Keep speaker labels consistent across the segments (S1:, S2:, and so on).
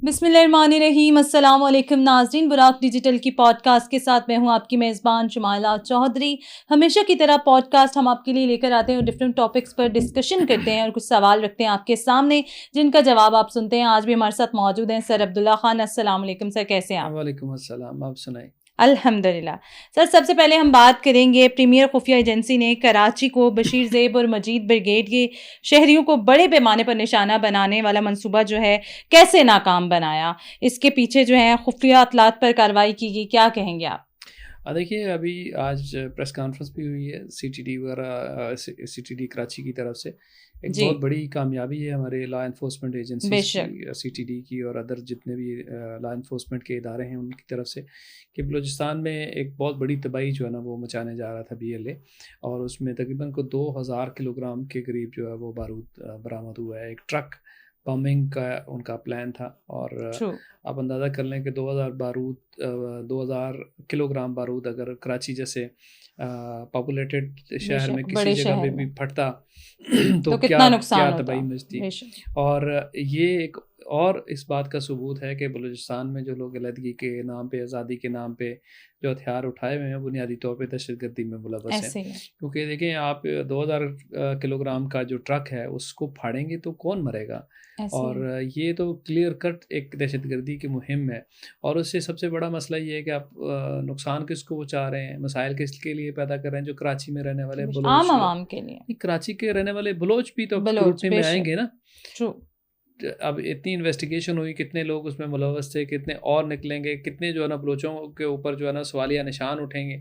S1: بسم اللہ الرحمن الرحیم۔ السلام علیکم ناظرین، براق ڈیجیٹل کی پوڈ کاسٹ کے ساتھ میں ہوں آپ کی میزبان شمائلہ چودھری۔ ہمیشہ کی طرح پوڈ کاسٹ ہم آپ کے لیے لے کر آتے ہیں اور ڈفرینٹ ٹاپکس پر ڈسکشن کرتے ہیں اور کچھ سوال رکھتے ہیں آپ کے سامنے جن کا جواب آپ سنتے ہیں۔ آج بھی ہمارے ساتھ موجود ہیں سر عبداللہ خان۔ السلام علیکم سر، کیسے ہیں آپ؟
S2: وعلیکم السلام، آپ سنائیں۔
S1: الحمدللہ سر، سب سے پہلے ہم بات کریں گے پریمیئر خفیہ ایجنسی نے کراچی کو بشیر زیب اور مجید بریگیڈ کے شہریوں کو بڑے پیمانے پر نشانہ بنانے والا منصوبہ جو ہے کیسے ناکام بنایا؟ اس کے پیچھے جو ہے خفیہ اطلاعات پر کارروائی کی گئی، کیا کہیں گے آپ؟
S2: دیکھیے، ابھی آج پریس کانفرنس بھی ہوئی ہے سی ٹی ڈی وغیرہ، سی ٹی ڈی کراچی کی طرف سے ایک بہت بڑی کامیابی ہے ہمارے law enforcement agency C T D کی اور ادر جتنے بھی لا انفورسمنٹ کے ادارے ہیں ان کی طرف سے، کہ بلوچستان میں ایک بہت بڑی تباہی جو ہے نا وہ مچانے جا رہا تھا BLA، اور اس میں تقریباً 2000 کلو گرام کے قریب جو ہے وہ بارود برآمد ہوا ہے۔ ایک ٹرک بمبنگ کا ان کا پلان تھا، اور آپ اندازہ کر لیں کہ 2000 کلو گرام بارود اگر کراچی جیسے پاپولیٹڈ شہر میں کسی جگہ پہ بھی پھٹتا تو کیا تباہی مچتی۔ اور یہ ایک اور اس بات کا ثبوت ہے کہ بلوچستان میں جو لوگ علیحدگی کے نام پہ، آزادی کے نام پہ جو ہتھیار اٹھائے ہوئے ہیں بنیادی طور پہ دہشت گردی میں ملوث ہیں۔ کیونکہ دیکھیں آپ 2000 کلو گرام کا جو ٹرک ہے اس کو پھاڑیں گے تو کون مرے گا؟ اور یہ تو کلیئر کٹ ایک دہشت گردی کی مہم ہے، اور اس سے سب سے بڑا مسئلہ یہ ہے کہ آپ نقصان کس کو پہنچا رہے ہیں، مسائل کس کے لیے پیدا کر رہے ہیں؟ جو کراچی میں رہنے والے بلوچ، عام عوام کے لیے، کراچی کے رہنے والے بلوچ بھی تو اسکروٹنی میں آئیں گے نا۔ اب اتنی انویسٹیگیشن ہوئی، کتنے لوگ اس میں ملوث تھے، کتنے اور نکلیں گے، کتنے جو ہے نا بلوچوں کے اوپر جو ہے نا سوالیہ نشان اٹھیں گے،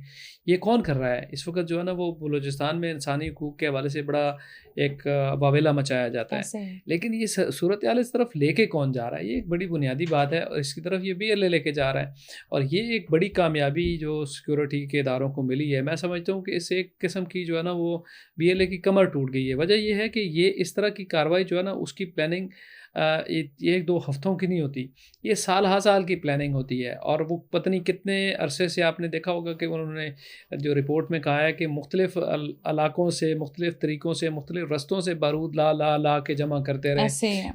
S2: یہ کون کر رہا ہے؟ اس وقت جو ہے نا وہ بلوچستان میں انسانی حقوق کے حوالے سے بڑا ایک واویلا مچایا جاتا ہے، لیکن یہ صورتحال اس طرف لے کے کون جا رہا ہے؟ یہ ایک بڑی بنیادی بات ہے، اور اس کی طرف یہ BLA لے کے جا رہا ہے، اور یہ ایک بڑی کامیابی جو سیکورٹی کے اداروں کو ملی ہے۔ میں سمجھتا ہوں کہ اس ایک قسم کی جو ہے نا وہ BLA کی کمر ٹوٹ گئی ہے۔ وجہ یہ ہے کہ یہ اس طرح کی کارروائی جو ہے نا اس کی پلاننگ یہ 1-2 ہفتوں کی نہیں ہوتی، یہ سال ہا سال کی پلاننگ ہوتی ہے، اور وہ پتہ نہیں کتنے عرصے سے آپ نے دیکھا ہوگا کہ انہوں نے جو رپورٹ میں کہا ہے کہ مختلف علاقوں سے، مختلف طریقوں سے، مختلف رستوں سے بارود لا کے جمع کرتے رہے۔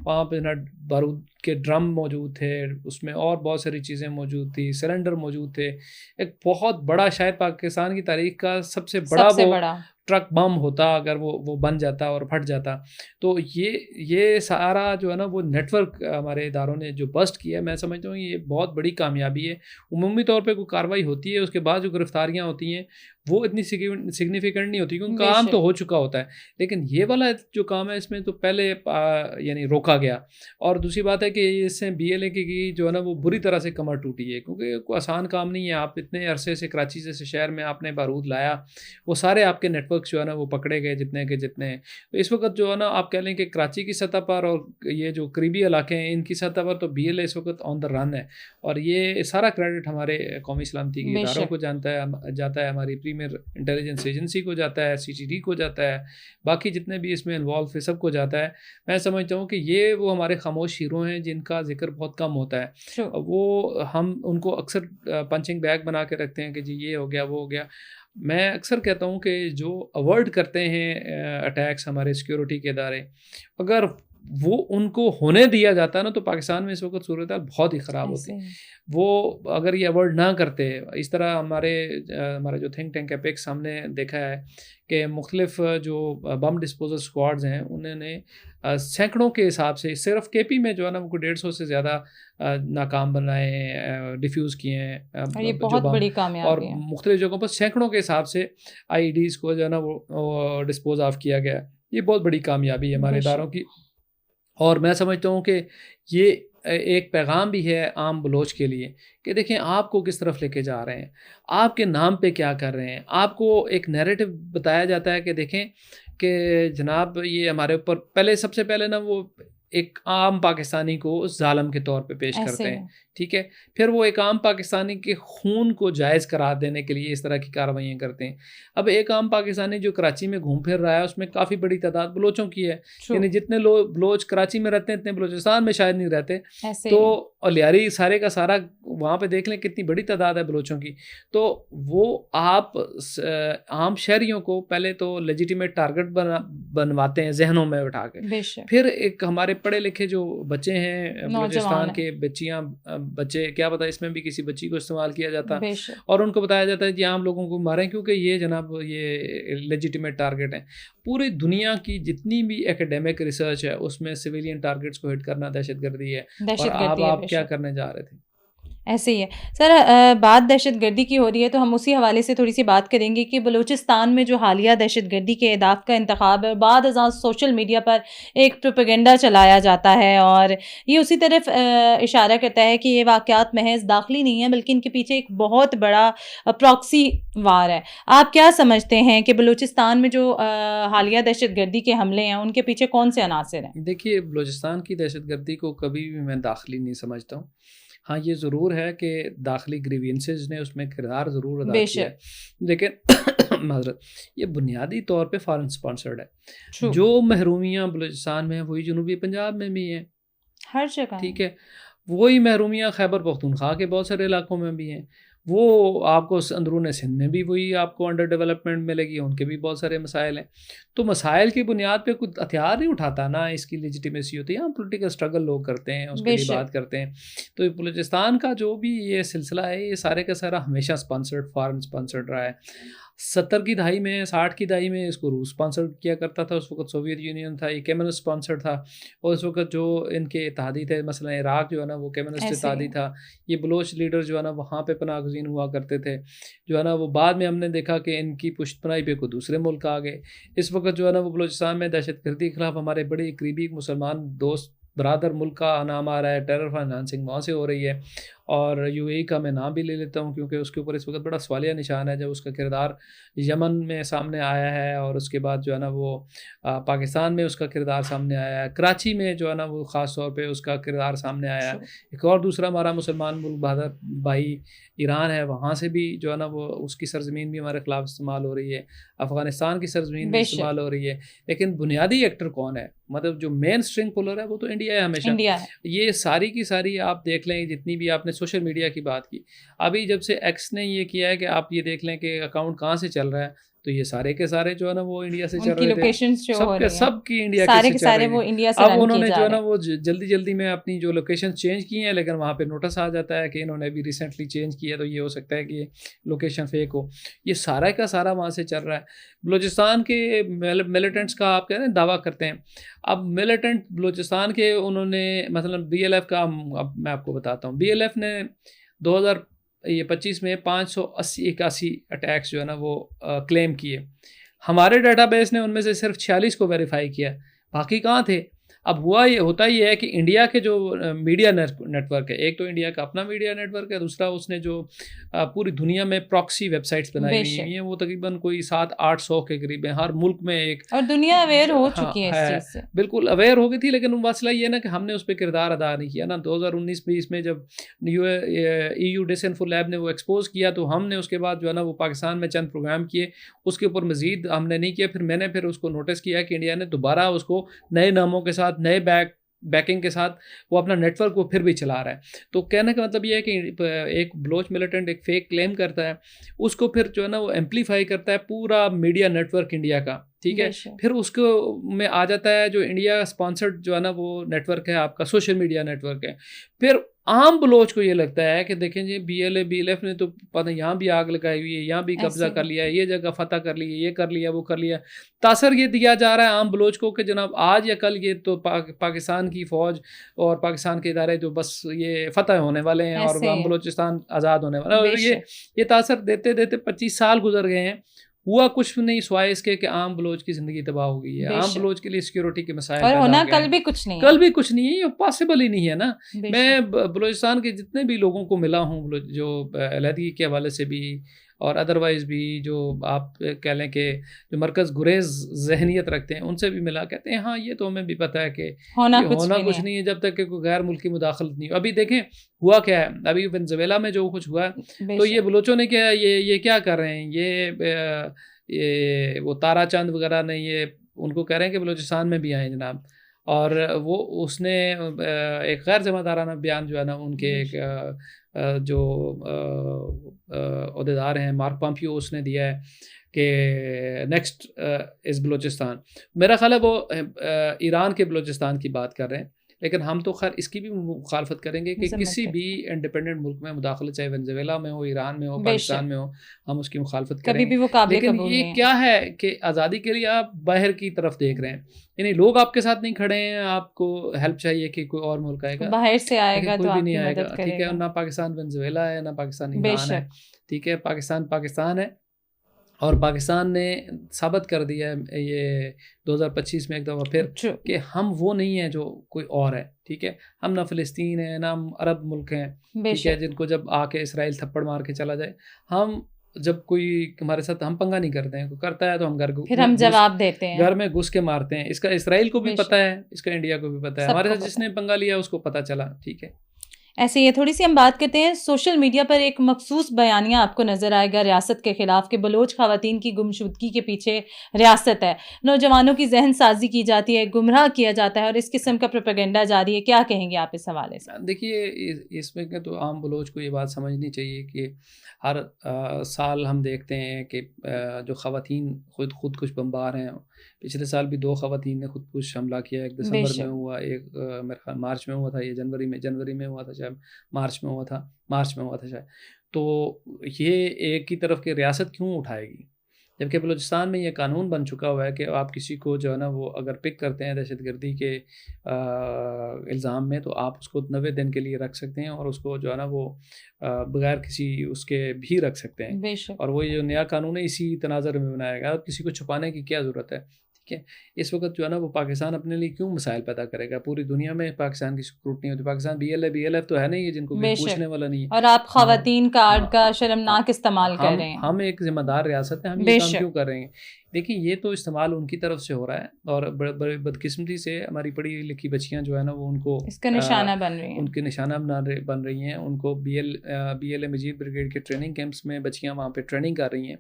S2: وہاں پہ بارود کے ڈرم موجود تھے، اس میں اور بہت ساری چیزیں موجود تھی، سلنڈر موجود تھے۔ ایک بہت بڑا، شاید پاکستان کی تاریخ کا سب سے بڑا ٹرک بم ہوتا اگر وہ بن جاتا اور پھٹ جاتا۔ تو یہ سارا جو ہے نا وہ نیٹ ورک ہمارے اداروں نے جو بسٹ کیا ہے، میں سمجھتا ہوں یہ بہت بڑی کامیابی ہے۔ عمومی طور پہ کوئی کارروائی ہوتی ہے، اس کے بعد جو گرفتاریاں ہوتی ہیں وہ اتنی سگنیفیکنٹ نہیں ہوتی، کیونکہ کام تو ہو چکا ہوتا ہے، لیکن یہ والا جو کام ہے اس میں تو پہلے یعنی روکا گیا۔ اور دوسری بات ہے کہ اس سے BLA کی جو ہے نا وہ بری طرح سے کمر ٹوٹی ہے، کیونکہ کوئی آسان کام نہیں ہے۔ آپ اتنے عرصے سے کراچی جیسے شہر میں آپ نے بارود لایا، وہ سارے آپ کے نیٹ ورک جو ہے نا وہ پکڑے گئے جتنے کے جتنے۔ اس وقت جو ہے نا آپ کہہ لیں کہ کراچی کی سطح پر اور یہ جو قریبی علاقے ہیں ان کی سطح پر تو BLA اس وقت آن دا رن ہے، اور یہ سارا کریڈٹ ہمارے قومی سلامتی کے اداروں کو جاتا ہے، ہماری پریمیئر انٹیلیجنس ایجنسی کو جاتا ہے، CTD کو جاتا ہے، باقی جتنے بھی اس میں انوالو ہے سب کو جاتا ہے۔ میں سمجھتا ہوں کہ یہ وہ ہمارے خاموش ہیرو ہیں جن کا ذکر بہت کم ہوتا ہے، وہ ہم ان کو اکثر پنچنگ بیگ بنا کے رکھتے ہیں کہ جی یہ ہو گیا وہ ہو گیا۔ میں اکثر کہتا ہوں کہ جو اوائڈ کرتے ہیں اٹیکس ہمارے سیکورٹی کے ادارے، اگر وہ ان کو ہونے دیا جاتا ہے نا تو پاکستان میں اس وقت صورتحال بہت ہی خراب ہوتی ہے۔ وہ اگر یہ اوائڈ نہ کرتے، اس طرح ہمارا جو تھنک ٹینک اپیکس ہم نے دیکھا ہے کہ مختلف جو بم ڈسپوزل اسکواڈز ہیں انہوں نے سینکڑوں کے حساب سے صرف KP میں جو ہے نا وہ 150 سے زیادہ ناکام بنائے ہیں، ڈیفیوز کیے ہیں،
S1: یہ بہت بڑی کامیابی
S2: اور مختلف جگہوں پر سینکڑوں کے حساب سے IEDs کو جو ہے نا وہ ڈسپوز آف کیا گیا۔ یہ بہت بڑی کامیابی ہے ہمارے اداروں کی، اور میں سمجھتا ہوں کہ یہ ایک پیغام بھی ہے عام بلوچ کے لیے کہ دیکھیں آپ کو کس طرف لے کے جا رہے ہیں، آپ کے نام پہ کیا کر رہے ہیں۔ آپ کو ایک نیریٹو بتایا جاتا ہے کہ دیکھیں کہ جناب یہ ہمارے اوپر سب سے پہلے نا وہ ایک عام پاکستانی کو ظالم کے طور پہ پیش کرتے ہیں، ٹھیک ہے. پھر وہ ایک عام پاکستانی کے خون کو جائز قرار دینے کے لیے اس طرح کی کارروائیاں کرتے ہیں. اب ایک عام پاکستانی جو کراچی میں گھوم پھر رہا ہے اس میں کافی بڑی تعداد بلوچوں کی ہے, یعنی جتنے لوگ بلوچ کراچی میں رہتے ہیں اتنے بلوچستان میں شاید نہیں رہتے. تو اور لیاری سارے کا سارا وہاں پہ دیکھ لیں کتنی بڑی تعداد ہے بلوچوں کی. تو وہ آپ عام شہریوں کو پہلے تو لیجیٹیمیٹ ٹارگٹ بنواتے ہیں ذہنوں میں اٹھا کے. پھر ایک ہمارے پڑھے لکھے جو بچے ہیں بلوچستان کے, بچیاں بچے, کیا پتا اس میں بھی کسی بچی کو استعمال کیا جاتا اور ان کو بتایا جاتا ہے کہ عام لوگوں کو ماریں کیونکہ یہ جناب یہ لیجیٹیمیٹ ٹارگٹ ہیں. پوری دنیا کی جتنی بھی ایکیڈیمک ریسرچ ہے اس میں سویلین ٹارگٹس کو ہٹ کرنا دہشت گردی ہے. اور آپ کیا کرنے جا رہے تھے؟
S1: ایسے ہی ہے سر. بات دہشت گردی کی ہو رہی ہے تو ہم اسی حوالے سے تھوڑی سی بات کریں گے کہ بلوچستان میں جو حالیہ دہشت گردی کے اہداف کا انتخاب ہے, بعد ازاں سوشل میڈیا پر ایک پروپیگنڈا چلایا جاتا ہے اور یہ اسی طرف اشارہ کرتا ہے کہ یہ واقعات محض داخلی نہیں ہیں بلکہ ان کے پیچھے ایک بہت بڑا پراکسی وار ہے. آپ کیا سمجھتے ہیں کہ بلوچستان میں جو حالیہ دہشت گردی کے حملے ہیں ان کے پیچھے کون سے عناصر ہیں؟
S2: دیکھیے بلوچستان کی دہشت گردی کو کبھی بھی میں داخلی نہیں سمجھتا ہوں. ہاں یہ ضرور ہے کہ داخلی گریوینسز نے اس میں کردار ضرور ادا کیا ہے, لیکن معذرت یہ بنیادی طور پہ فارن سپانسرڈ ہے. جو محرومیاں بلوچستان میں ہیں وہی جنوبی پنجاب میں بھی ہیں,
S1: ہر جگہ.
S2: ٹھیک ہے, وہی محرومیاں خیبر پختونخوا کے بہت سارے علاقوں میں بھی ہیں. وہ آپ کو اندرون سندھ میں بھی وہی آپ کو انڈر ڈیولپمنٹ ملے گی, ان کے بھی بہت سارے مسائل ہیں. تو مسائل کی بنیاد پہ کوئی ہتھیار نہیں اٹھاتا نا اس کی لیجیٹیمیسی ہوتی ہے. ہم پولیٹیکل اسٹرگل لوگ کرتے ہیں, اس کے لیے بات کرتے ہیں. تو بلوچستان کا جو بھی یہ سلسلہ ہے یہ سارے کا سارا ہمیشہ اسپانسرڈ فارن اسپانسرڈ رہا ہے. 70 کی دہائی میں 60 کی دہائی میں اس کو روس اسپانسرڈ کیا کرتا تھا, اس وقت سوویت یونین تھا, یہ کمیونسٹ اسپانسرڈ تھا. اور اس وقت جو ان کے اتحادی تھے مثلا عراق جو ہے نا وہ کمیونسٹ اتحادی تھا. یہ بلوچ لیڈر جو ہے نا وہاں پہ پناہ گزین ہوا کرتے تھے جو ہے نا. وہ بعد میں ہم نے دیکھا کہ ان کی پشت پناہی پہ کوئی دوسرے ملک آ گئے. اس وقت جو ہے نا وہ بلوچستان میں دہشت گردی کے خلاف ہمارے بڑے قریبی مسلمان دوست برادر ملک کا نام آ رہا ہے. ٹیرر فائنانسنگ وہاں سے ہو رہی ہے. اور یو اے ای کا میں نام بھی لے لیتا ہوں کیونکہ اس کے اوپر اس وقت بڑا سوالیہ نشان ہے جب اس کا کردار یمن میں سامنے آیا ہے اور اس کے بعد جو ہے نا وہ پاکستان میں اس کا کردار سامنے آیا ہے. کراچی میں جو ہے نا وہ خاص طور پہ اس کا کردار سامنے آیا ہے. ایک اور دوسرا ہمارا مسلمان ملک بہادر بھائی ایران ہے, وہاں سے بھی جو ہے نا وہ اس کی سرزمین بھی ہمارے خلاف استعمال ہو رہی ہے. افغانستان کی سرزمین بھی استعمال ہو رہی ہے. لیکن بنیادی ایکٹر کون ہے, مطلب جو مین اسٹرنگ پولر ہے وہ تو انڈیا ہے ہمیشہ. یہ ساری کی ساری آپ دیکھ لیں جتنی بھی آپ نے سوشل میڈیا کی بات کی, ابھی جب سے ایکس نے یہ کیا ہے کہ آپ یہ دیکھ لیں کہ اکاؤنٹ کہاں سے چل رہا ہے, تو یہ سارے کے سارے جو ہے نا وہ انڈیا سے چل رہے تھے. سب کی انڈیا سے چل رہی ہیں. اب انہوں نے جو ہے نا وہ جلدی میں اپنی جو لوکیشن چینج کی ہیں, لیکن وہاں پہ نوٹس آ جاتا ہے کہ انہوں نے ابھی ریسنٹلی چینج کیا ہے, تو یہ ہو سکتا ہے کہ یہ لوکیشن فیک ہو. یہ سارا کا سارا وہاں سے چل رہا ہے. بلوچستان کے ملیٹنٹس کا آپ کہہ رہے ہیں دعویٰ کرتے ہیں. اب ملیٹنٹ بلوچستان کے انہوں نے مثلا بی ایل ایف کا, اب میں آپ کو بتاتا ہوں, بی ایل ایف نے 2025 میں 581 اٹیکس جو ہے نا وہ کلیم کیے. ہمارے ڈیٹا بیس نے ان میں سے صرف 46 کو ویریفائی کیا, باقی کہاں تھے. اب ہوتا یہ ہے کہ انڈیا کے جو میڈیا نیٹ ورک ہے, ایک تو انڈیا کا اپنا میڈیا نیٹ ورک ہے, دوسرا اس نے جو پوری دنیا میں پراکسی ویب سائٹس بنائی ہوئی ہیں وہ تقریباً کوئی 700-800 کے قریب ہیں ہر ملک میں ایک. اور
S1: دنیا اویئر ہو چکی ہے اس چیز سے,
S2: بالکل اویئر ہو گئی تھی, لیکن مسئلہ یہ نا کہ ہم نے اس پہ کردار ادا نہیں کیا نا. 2019-20 میں جب EU ڈس انفو لیب نے وہ ایکسپوز کیا تو ہم نے اس کے بعد جو ہے نا وہ پاکستان میں چند پروگرام کیے, اس کے اوپر مزید ہم نے نہیں کیا. پھر میں نے اس کو نوٹس کیا کہ انڈیا نے دوبارہ اس کو نئے ناموں کے ساتھ نئے بیکنگ کے ساتھ وہ اپنا نیٹ ورک وہ پھر بھی چلا رہا ہے. تو کہنے کا مطلب یہ ہے کہ ایک بلوچ ملیٹنٹ ایک فیک کلیم کرتا ہے, اس کو پھر جو ہے نا وہ ایمپلیفائی کرتا ہے پورا میڈیا نیٹ ورک انڈیا کا, ٹھیک ہے. پھر اس کو میں آ جاتا ہے جو انڈیا اسپانسرڈ جو ہے نا وہ نیٹ ورک ہے آپ کا, سوشل میڈیا نیٹ ورک ہے. پھر عام بلوچ کو یہ لگتا ہے کہ دیکھیں جی بی ایل ایف نے تو پتہ یہاں بھی آگ لگائی ہوئی ہے, یہاں بھی قبضہ کر لیا ہے, یہ جگہ فتح کر لی ہے, یہ کر لیا وہ کر لیا. تاثر یہ دیا جا رہا ہے عام بلوچ کو کہ جناب آج یا کل یہ تو پاکستان کی فوج اور پاکستان کے ادارے جو بس یہ فتح ہونے والے ہیں اور عام بلوچستان آزاد ہونے والا ہے. اور یہ تاثر دیتے دیتے 25 سال گزر گئے ہیں, ہوا کچھ نہیں سوائے اس کے کہ عام بلوچ کی زندگی تباہ ہو گئی ہے. عام بلوچ کے لیے سیکیورٹی کے مسائل
S1: اور ہونا کل بھی کچھ نہیں
S2: ہے, یہ پاسبل ہی نہیں ہے نا. میں بلوچستان کے جتنے بھی لوگوں کو ملا ہوں جو علیحدگی کے حوالے سے بھی اور ادروائز بھی جو آپ کہہ لیں کہ جو مرکز گریز ذہنیت رکھتے ہیں ان سے بھی ملا کہتے ہیں ہاں یہ تو ہمیں بھی پتہ ہے کہ ہونا کچھ نہیں ہے جب تک کہ کوئی غیر ملکی مداخلت نہیں ہو. ابھی دیکھیں ہوا کیا ہے, ابھی ونزویلا میں جو کچھ ہوا ہے تو یہ بلوچوں نے کیا یہ کیا کر رہے ہیں, یہ وہ تارا چاند وغیرہ نے یہ ان کو کہہ رہے ہیں کہ بلوچستان میں بھی آئیں جناب, اور وہ اس نے ایک غیر ذمہ دارانہ بیان جو ہے نا ان کے ایک جو عہدیدار ہیں مارک پامپیو اس نے دیا ہے کہ نیکسٹ از بلوچستان. میرا خیال ہے وہ ایران کے بلوچستان کی بات کر رہے ہیں, لیکن ہم تو خیر اس کی بھی مخالفت کریں گے کہ کسی بھی انڈیپینڈنٹ ملک میں مداخلت, چاہے ونزویلا میں ہو, ایران میں ہو, پاکستان میں ہو, ہم اس کی مخالفت کریں گے. لیکن یہ کیا ہے کہ آزادی کے لیے آپ باہر کی طرف دیکھ رہے ہیں, یعنی لوگ آپ کے ساتھ نہیں کھڑے ہیں, آپ کو ہیلپ چاہیے کہ کوئی اور ملک آئے گا,
S1: باہر سے آئے گا
S2: کوئی بھی نہیں آئے گا, ٹھیک ہے. نہ پاکستان ونزویلا ہے, نہ پاکستان ایران ہے, ٹھیک ہے. پاکستان ہے, اور پاکستان نے ثابت کر دیا ہے یہ 2025 میں ایک دفعہ پھر کہ ہم وہ نہیں ہیں جو کوئی اور ہے, ٹھیک ہے. ہم نہ فلسطین ہیں, نہ ہم عرب ملک ہیں, ٹھیک ہے, جن کو جب آ کے اسرائیل تھپڑ مار کے چلا جائے. ہم جب کوئی ہمارے ساتھ ہم پنگا نہیں کرتے ہیں, کوئی کرتا ہے تو ہم
S1: ہم جواب دیتے ہیں,
S2: گھر میں گھس کے مارتے ہیں. اس کا اسرائیل کو بھی پتہ ہے, اس کا انڈیا کو بھی پتہ ہے, ہمارے ساتھ جس نے پنگا لیا اس کو پتہ چلا, ٹھیک ہے.
S1: ایسے ہی تھوڑی سی ہم بات کرتے ہیں, سوشل میڈیا پر ایک مخصوص بیانیہ آپ کو نظر آئے گا ریاست کے خلاف کہ بلوچ خواتین کی گمشدگی کے پیچھے ریاست ہے, نوجوانوں کی ذہن سازی کی جاتی ہے, گمراہ کیا جاتا ہے, اور اس قسم کا پروپیگنڈا جاری ہے. کیا کہیں گے آپ اس حوالے سے؟
S2: دیکھیے اس میں کہ تو عام بلوچ کو یہ بات سمجھنی چاہیے کہ ہر سال ہم دیکھتے ہیں کہ جو خواتین خودکش بمبار ہیں. پچھلے سال بھی 2 خواتین نے خودکش حملہ کیا, ایک دسمبر میں ہوا, ایک میرے خیال مارچ میں ہوا تھا, یہ جنوری میں ہوا تھا, شاید مارچ میں ہوا تھا شاید. تو یہ ایک کی طرف کہ ریاست کیوں اٹھائے گی, جبکہ بلوچستان میں یہ قانون بن چکا ہوا ہے کہ آپ کسی کو جو ہے نا وہ اگر پک کرتے ہیں دہشت گردی کے الزام میں, تو آپ اس کو 90 دن کے لیے رکھ سکتے ہیں, اور اس کو جو ہے نا وہ بغیر کسی اس کے بھی رکھ سکتے ہیں. اور وہ جو نیا قانون ہے اسی تناظر میں بنایا گیا, کسی کو چھپانے کی کیا ضرورت ہے, ٹھیک ہے. اس وقت جو ہے نا وہ پاکستان اپنے لیے کیوں مسائل پیدا کرے گا, پوری دنیا میں پاکستان کی سکروٹنی ہوتی ہے. پاکستان BLF تو ہے نہیں ہے جن کو پوچھنے والا نہیں ہے,
S1: اور آپ خواتین کارڈ کا شرمناک استعمال کر رہے ہیں.
S2: ہم ایک ذمہ دار ریاست ہیں, ہم یہ کام کیوں کر رہے ہیں؟ دیکھیں یہ تو استعمال ان کی طرف سے ہو رہا ہے, اور بڑے بدقسمتی سے ہماری پڑھی لکھی بچیاں جو ہے نا وہ ان کو
S1: اس کا نشانہ بن رہی ہیں,
S2: ان کے نشانہ بن رہی ہیں. ان کو BLA مجید بریگیڈ کے ٹریننگ کیمپس میں بچیاں وہاں پہ ٹریننگ کر رہی ہیں.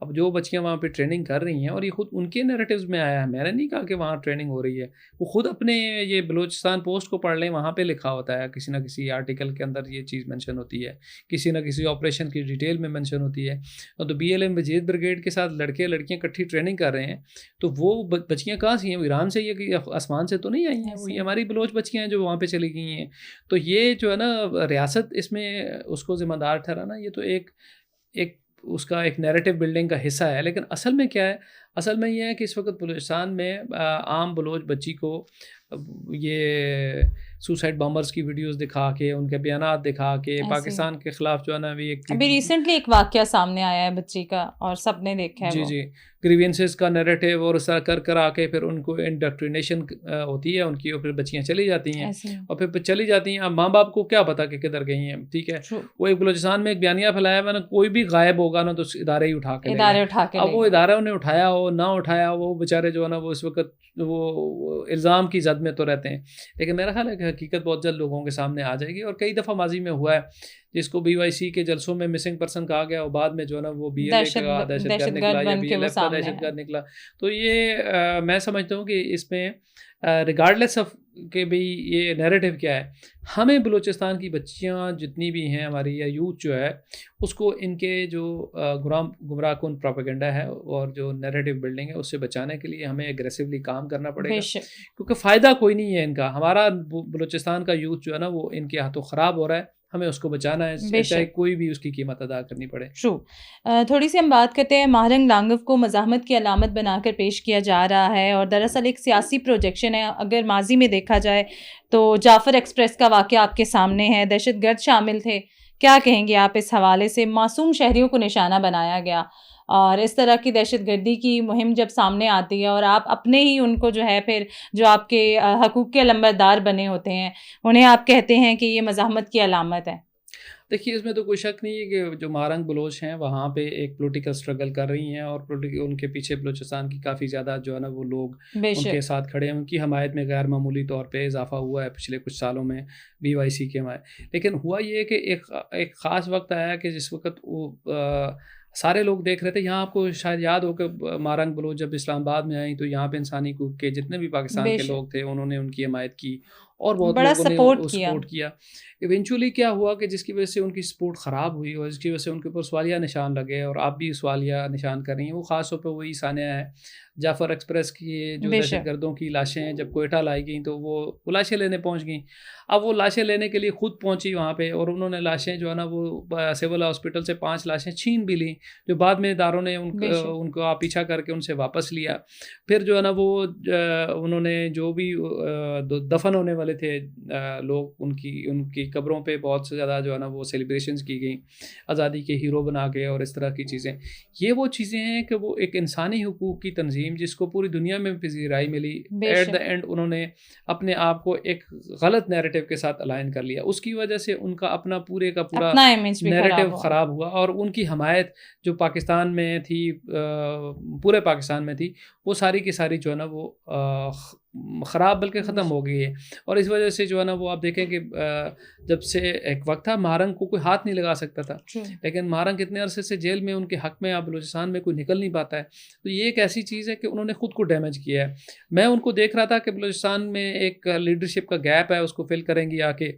S2: اب جو بچیاں وہاں پہ ٹریننگ کر رہی ہیں, اور یہ خود ان کے نیریٹیوز میں آیا ہے, میں نے نہیں کہا کہ وہاں ٹریننگ ہو رہی ہے, وہ خود اپنے یہ بلوچستان پوسٹ کو پڑھ لیں, وہاں پہ لکھا ہوتا ہے کسی نہ کسی آرٹیکل کے اندر یہ چیز مینشن ہوتی ہے, کسی نہ کسی آپریشن کی ڈیٹیل میں مینشن ہوتی ہے. تو BLA مجید بریگیڈ کے ساتھ لڑکے لڑکیاں اکٹھی ٹریننگ کر رہے ہیں, تو وہ بچیاں کہاں سے ہیں؟ وہ ایران سے, یہ آسمان سے تو نہیں آئی ہیں, وہ یہ ہماری بلوچ بچیاں ہیں جو وہاں پہ چلی گئی ہیں. تو یہ جو ہے نا ریاست اس میں اس کو ذمہ دار ٹھہرانا, یہ تو ایک اس کا ایک نیریٹو بلڈنگ کا حصہ ہے. لیکن اصل میں کیا ہے؟ اصل میں یہ ہے کہ اس وقت بلوچستان میں عام بلوچ بچی کو یہ سوسائڈ بامبرز کی ویڈیوز دکھا کے, ان کے بیانات دکھا کے پاکستان کے خلاف جو ہے نا
S1: ابھی ریسنٹلی ایک واقعہ سامنے آیا ہے بچی کا, اور سب نے دیکھا ہے.
S2: جی گریوینسز کا نیریٹو اور کر آ کے پھر ان کو انڈکٹرینیشن ہوتی ہے ان کی, اور پھر بچیاں چلی جاتی ہیں, اور پھر چلی جاتی ہیں. اب ماں باپ کو کیا پتا کہ کدھر گئی ہیں, ٹھیک ہے. وہ ایک بلوچستان میں ایک بیانیہ پھیلایا ہوا نا, کوئی بھی غائب ہوگا نا تو ادارے ہی اٹھا کے اب وہ اداروں نے اٹھایا ہو نہ اٹھایا, وہ بیچارے جو ہے نا وہ اس وقت وہ الزام کی زد میں تو رہتے ہیں. لیکن میرا خیال ہے کہ حقیقت بہت جلد لوگوں کے سامنے آ جائے گی, اور کئی دفعہ ماضی میں ہوا ہے جس کو BYC کے جلسوں میں مسنگ پرسن کہا گیا, اور بعد میں جو ہے نا وہ BLA کا دہشت گرد نکلا یا BLF کا دہشت گرد نکلا. تو یہ میں سمجھتا ہوں کہ اس میں ریگارڈلیس آف کہ بھئی یہ نیریٹو کیا ہے, ہمیں بلوچستان کی بچیاں جتنی بھی ہیں ہماری, یا یوتھ جو ہے, اس کو ان کے جو گمراہ کن پروپیگنڈا ہے اور جو نیریٹو بلڈنگ ہے اس سے بچانے کے لیے ہمیں ایگریسولی کام کرنا پڑے گا, کیونکہ فائدہ کوئی نہیں ہے ان کا. ہمارا بلوچستان کا یوتھ جو ہے نا وہ ان کے ہاتھوں خراب ہو رہا ہے, ہمیں اس کو بچانا ہے, چاہے کوئی بھی اس کی قیمت ادا کرنی پڑے.
S1: تھوڑی سی ہم بات کرتے ہیں, ماہرنگ لانگو کو مزاحمت کی علامت بنا کر پیش کیا جا رہا ہے, اور دراصل ایک سیاسی پروجیکشن ہے. اگر ماضی میں دیکھا جائے تو جعفر ایکسپریس کا واقعہ آپ کے سامنے ہے, دہشت گرد شامل تھے. کیا کہیں گے آپ اس حوالے سے؟ معصوم شہریوں کو نشانہ بنایا گیا, اور اس طرح کی دہشت گردی کی مہم جب سامنے آتی ہے, اور آپ اپنے ہی ان کو جو ہے پھر جو آپ کے حقوق کے علمبردار بنے ہوتے ہیں انہیں آپ کہتے ہیں کہ یہ مزاحمت کی علامت ہے.
S2: دیکھیے اس میں تو کوئی شک نہیں ہے کہ جو مارنگ بلوچ ہیں وہاں پہ ایک پولیٹیکل سٹرگل کر رہی ہیں، اور ان کے پیچھے بلوچستان کی کافی زیادہ جو ہے نا وہ لوگ ان کے ساتھ کھڑے ہیں، ان کی حمایت میں غیر معمولی طور پہ اضافہ ہوا ہے پچھلے کچھ سالوں میں BYC کی حمایت. لیکن ہوا یہ کہ ایک خاص وقت آیا کہ جس وقت وہ سارے لوگ دیکھ رہے تھے. یہاں آپ کو شاید یاد ہو کہ مارنگ بلوچ جب اسلام آباد میں آئیں تو یہاں پہ انسانی حقوق کے جتنے بھی پاکستان کے لوگ تھے انہوں نے ان کی حمایت کی اور بہت لوگوں نے سپورٹ کیا. ایونچولی کیا ہوا کہ جس کی وجہ سے ان کی سپورٹ خراب ہوئی اور جس کی وجہ سے ان کے اوپر سوالیہ نشان لگے، اور آپ بھی سوالیہ نشان کر رہی ہیں. وہ خاص طور پہ وہی ثانیہ ہے جعفر ایکسپریس کی جو دہشت گردوں کی لاشیں جب کوئٹہ لائی گئیں تو وہ لاشیں لینے پہنچ گئیں. اب وہ لاشیں لینے کے لیے خود پہنچی وہاں پہ، اور انہوں نے لاشیں جو ہے نا وہ سول ہاسپٹل سے 5 لاشیں چھین بھی لیں، جو بعد میں اداروں نے ان کو پیچھا کر کے ان سے واپس لیا. پھر جو ہے نا وہ انہوں نے جو بھی دفن ہونے والے تھے لوگ ان کی قبروں پہ بہت سے زیادہ جو ہے نا وہ سیلیبریشنز کی گئیں آزادی کے ہیرو بنا کے اور اس طرح کی چیزیں. یہ وہ چیزیں ہیں کہ وہ ایک انسانی حقوق کی تنظیم جس کو پوری دنیا میں پذیرائی ملی، ایٹ دا اینڈ انہوں نے اپنے آپ کو ایک غلط نیریٹو کے ساتھ الائن کر لیا. اس کی وجہ سے ان کا اپنا پورے کا پورا نیریٹو خراب ہوا، اور ان کی حمایت جو پاکستان میں تھی پورے پاکستان میں تھی وہ ساری کی ساری جو ہے نا وہ خراب بلکہ ختم ہو گئی ہے. اور اس وجہ سے جو ہے نا وہ آپ دیکھیں کہ جب سے ایک وقت تھا مہارنگ کو کوئی ہاتھ نہیں لگا سکتا تھا، لیکن مہارنگ کتنے عرصے سے جیل میں ان کے حق میں اب بلوچستان میں کوئی نکل نہیں پاتا ہے. تو یہ ایک ایسی چیز ہے کہ انہوں نے خود کو ڈیمیج کیا ہے. میں ان کو دیکھ رہا تھا کہ بلوچستان میں ایک لیڈرشپ کا گیپ ہے، اس کو فل کریں گی آ کے.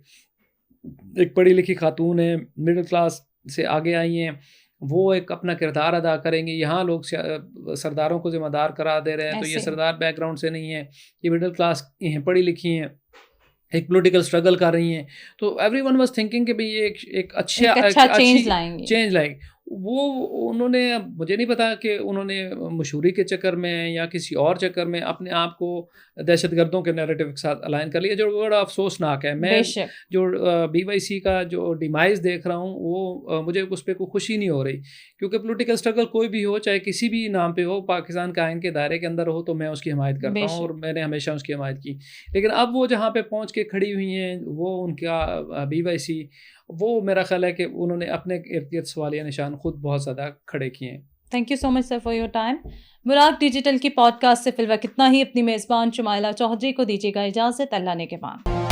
S2: ایک پڑھی لکھی خاتون ہے، مڈل کلاس سے آگے آئی ہیں، وہ ایک اپنا کردار ادا کریں گے. یہاں لوگ سرداروں کو ذمہ دار قرار دے رہے ہیں، تو یہ سردار بیک گراؤنڈ سے نہیں ہے، یہ مڈل کلاس ہیں، پڑھی لکھی ہیں، ایک پولیٹیکل سٹرگل کر رہی ہیں. تو ایوری ون واز تھنکنگ کہ بھئی یہ ایک اچھا چینج لائیں گے. وہ انہوں نے، مجھے نہیں پتا کہ انہوں نے مشہوری کے چکر میں یا کسی اور چکر میں اپنے آپ کو دہشت گردوں کے نیریٹو کے ساتھ الائن کر لیا، جو بڑا افسوسناک ہے. میں جو BYC کا جو ڈیمائز دیکھ رہا ہوں وہ مجھے اس پہ کوئی خوشی نہیں ہو رہی، کیونکہ پولیٹیکل سٹرگل کوئی بھی ہو، چاہے کسی بھی نام پہ ہو، پاکستان کا آئین کے دائرے کے اندر ہو، تو میں اس کی حمایت کرتا ہوں اور میں نے ہمیشہ اس کی حمایت کی. لیکن اب وہ جہاں پہ پہنچ کے کھڑی ہوئی ہیں، وہ ان کا BYC، وہ میرا خیال ہے کہ انہوں نے اپنے ارد گرد سوالیہ نشان خود بہت زیادہ کھڑے کیے ہیں.
S1: Thank you so much sir for your time. Buraq digital کی پوڈ کاسٹ سے فی الوقت اتنا ہی. اپنی میزبان شمائلہ چودھری کو دیجیے گا اجازت. اللہ نے کے بعد.